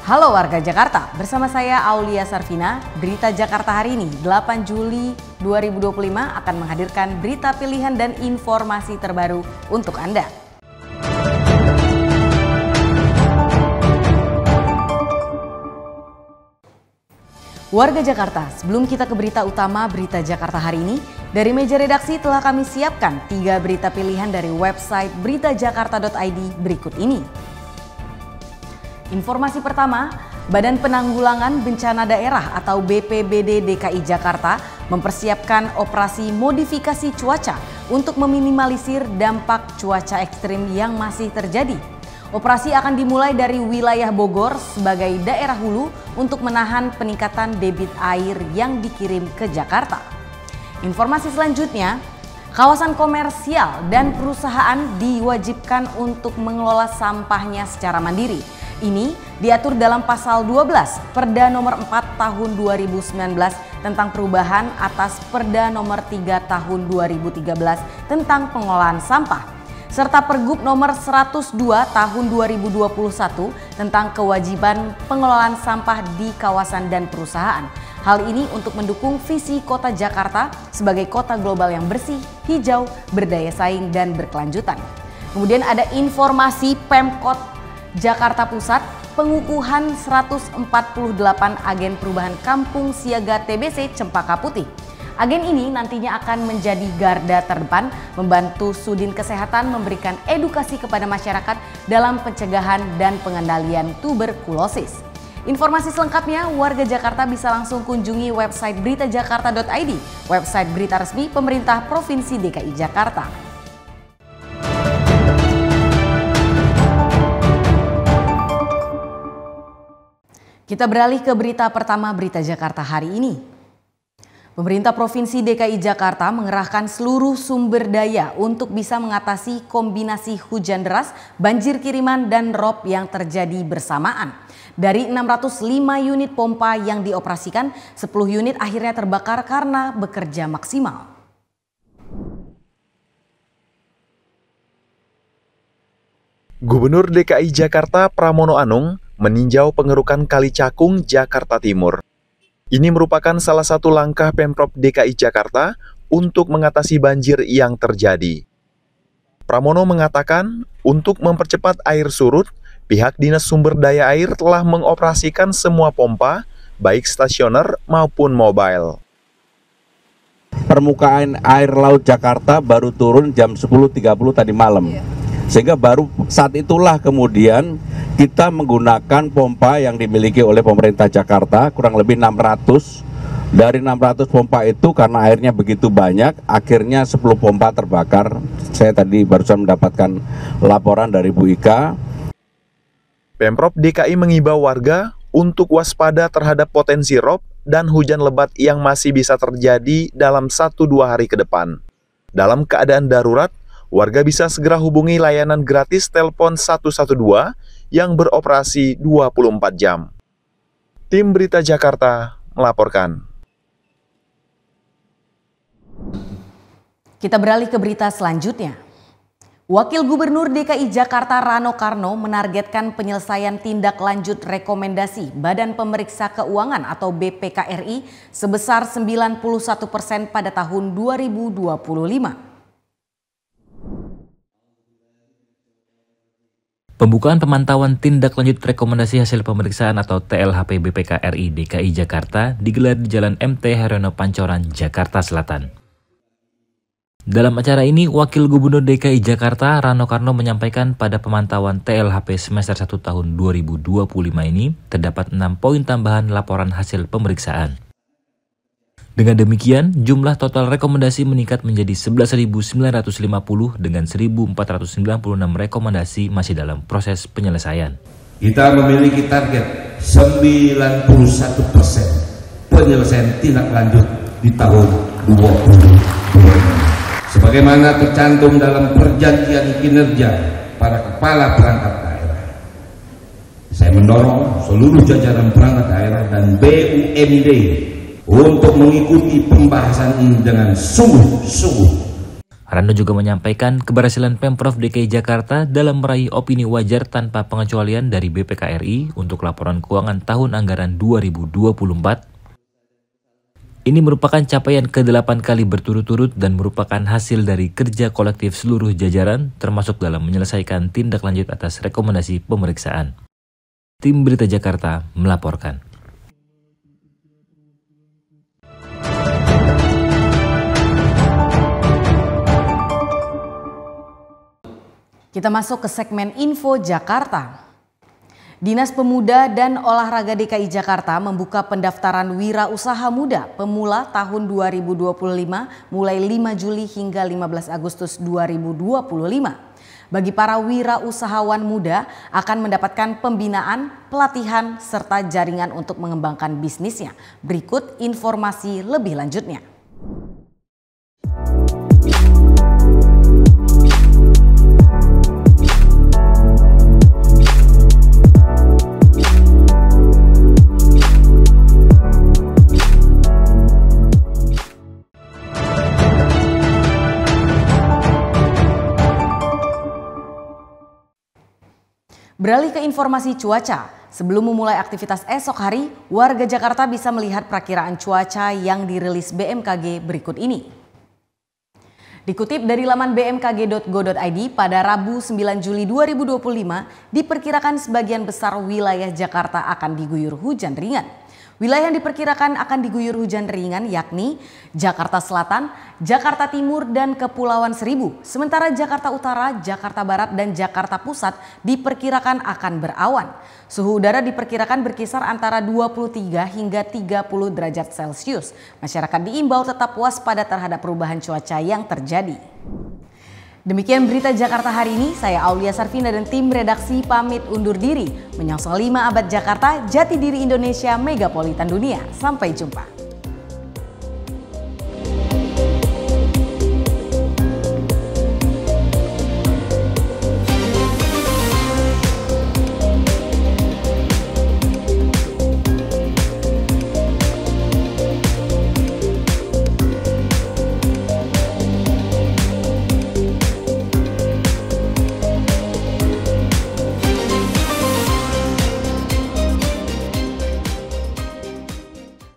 Halo warga Jakarta, bersama saya Aulia Sarvina. Berita Jakarta hari ini, 8 Juli 2025 akan menghadirkan berita pilihan dan informasi terbaru untuk Anda. Warga Jakarta, sebelum kita ke berita utama Berita Jakarta hari ini, dari meja redaksi telah kami siapkan 3 berita pilihan dari website beritajakarta.id berikut ini. Informasi pertama, Badan Penanggulangan Bencana Daerah atau BPBD DKI Jakarta mempersiapkan operasi modifikasi cuaca untuk meminimalisir dampak cuaca ekstrim yang masih terjadi. Operasi akan dimulai dari wilayah Bogor sebagai daerah hulu untuk menahan peningkatan debit air yang dikirim ke Jakarta. Informasi selanjutnya, kawasan komersial dan perusahaan diwajibkan untuk mengelola sampahnya secara mandiri. Ini diatur dalam pasal 12 Perda nomor 4 tahun 2019 tentang perubahan atas Perda nomor 3 tahun 2013 tentang pengelolaan sampah, serta Pergub nomor 102 tahun 2021 tentang kewajiban pengelolaan sampah di kawasan dan perusahaan. Hal ini untuk mendukung visi kota Jakarta sebagai kota global yang bersih, hijau, berdaya saing, dan berkelanjutan. Kemudian ada informasi Pemkot Jakarta Pusat, pengukuhan 148 agen perubahan kampung siaga TBC Cempaka Putih. Agen ini nantinya akan menjadi garda terdepan membantu Sudin Kesehatan memberikan edukasi kepada masyarakat dalam pencegahan dan pengendalian tuberkulosis. Informasi selengkapnya warga Jakarta bisa langsung kunjungi website beritajakarta.id, website berita resmi pemerintah Provinsi DKI Jakarta. Kita beralih ke berita pertama Berita Jakarta hari ini. Pemerintah Provinsi DKI Jakarta mengerahkan seluruh sumber daya untuk bisa mengatasi kombinasi hujan deras, banjir kiriman, dan rob yang terjadi bersamaan. Dari 605 unit pompa yang dioperasikan, 10 unit akhirnya terbakar karena bekerja maksimal. Gubernur DKI Jakarta Pramono Anung meninjau pengerukan Kali Cakung, Jakarta Timur. Ini merupakan salah satu langkah Pemprov DKI Jakarta untuk mengatasi banjir yang terjadi. Pramono mengatakan, untuk mempercepat air surut, pihak Dinas Sumber Daya Air telah mengoperasikan semua pompa, baik stasioner maupun mobile. Permukaan air laut Jakarta baru turun jam 10.30 tadi malam. Sehingga baru saat itulah kemudian kita menggunakan pompa yang dimiliki oleh pemerintah Jakarta, kurang lebih 600. Dari 600 pompa itu karena airnya begitu banyak, akhirnya 10 pompa terbakar. Saya tadi barusan mendapatkan laporan dari Bu Ika. Pemprov DKI mengimbau warga untuk waspada terhadap potensi rob dan hujan lebat yang masih bisa terjadi dalam 1-2 hari ke depan. Dalam keadaan darurat, warga bisa segera hubungi layanan gratis telepon 112 yang beroperasi 24 jam. Tim Berita Jakarta melaporkan. Kita beralih ke berita selanjutnya. Wakil Gubernur DKI Jakarta Rano Karno menargetkan penyelesaian tindak lanjut rekomendasi Badan Pemeriksa Keuangan atau BPK-RI sebesar 91% pada tahun 2025. Pembukaan pemantauan tindak lanjut rekomendasi hasil pemeriksaan atau TLHP BPK RI DKI Jakarta digelar di Jalan MT Haryono Pancoran, Jakarta Selatan. Dalam acara ini, Wakil Gubernur DKI Jakarta Rano Karno menyampaikan pada pemantauan TLHP semester 1 tahun 2025 ini terdapat 6 poin tambahan laporan hasil pemeriksaan. Dengan demikian, jumlah total rekomendasi meningkat menjadi 11.950 dengan 1.496 rekomendasi masih dalam proses penyelesaian. Kita memiliki target 91% penyelesaian tindak lanjut di tahun 2020. Sebagaimana tercantum dalam perjanjian kinerja para kepala perangkat daerah. Saya mendorong seluruh jajaran perangkat daerah dan BUMD untuk mengikuti pembahasan ini dengan sungguh-sungguh. Rando juga menyampaikan keberhasilan Pemprov DKI Jakarta dalam meraih opini wajar tanpa pengecualian dari BPK RI untuk laporan keuangan tahun anggaran 2024. Ini merupakan capaian ke-8 kali berturut-turut dan merupakan hasil dari kerja kolektif seluruh jajaran, termasuk dalam menyelesaikan tindak lanjut atas rekomendasi pemeriksaan. Tim Berita Jakarta melaporkan. Kita masuk ke segmen Info Jakarta. Dinas Pemuda dan Olahraga DKI Jakarta membuka pendaftaran wirausaha muda pemula tahun 2025 mulai 5 Juli hingga 15 Agustus 2025. Bagi para wirausahawan muda akan mendapatkan pembinaan, pelatihan, serta jaringan untuk mengembangkan bisnisnya. Berikut informasi lebih lanjutnya. Beralih ke informasi cuaca, sebelum memulai aktivitas esok hari, warga Jakarta bisa melihat perakiraan cuaca yang dirilis BMKG berikut ini. Dikutip dari laman bmkg.go.id, pada Rabu 9 Juli 2025, diperkirakan sebagian besar wilayah Jakarta akan diguyur hujan ringan. Wilayah yang diperkirakan akan diguyur hujan ringan yakni Jakarta Selatan, Jakarta Timur, dan Kepulauan Seribu. Sementara Jakarta Utara, Jakarta Barat, dan Jakarta Pusat diperkirakan akan berawan. Suhu udara diperkirakan berkisar antara 23 hingga 30 derajat Celcius. Masyarakat diimbau tetap waspada terhadap perubahan cuaca yang terjadi. Demikian berita Jakarta hari ini, saya Aulia Sarvina dan tim redaksi pamit undur diri. Menyongsong 5 abad Jakarta, jati diri Indonesia, megapolitan dunia. Sampai jumpa.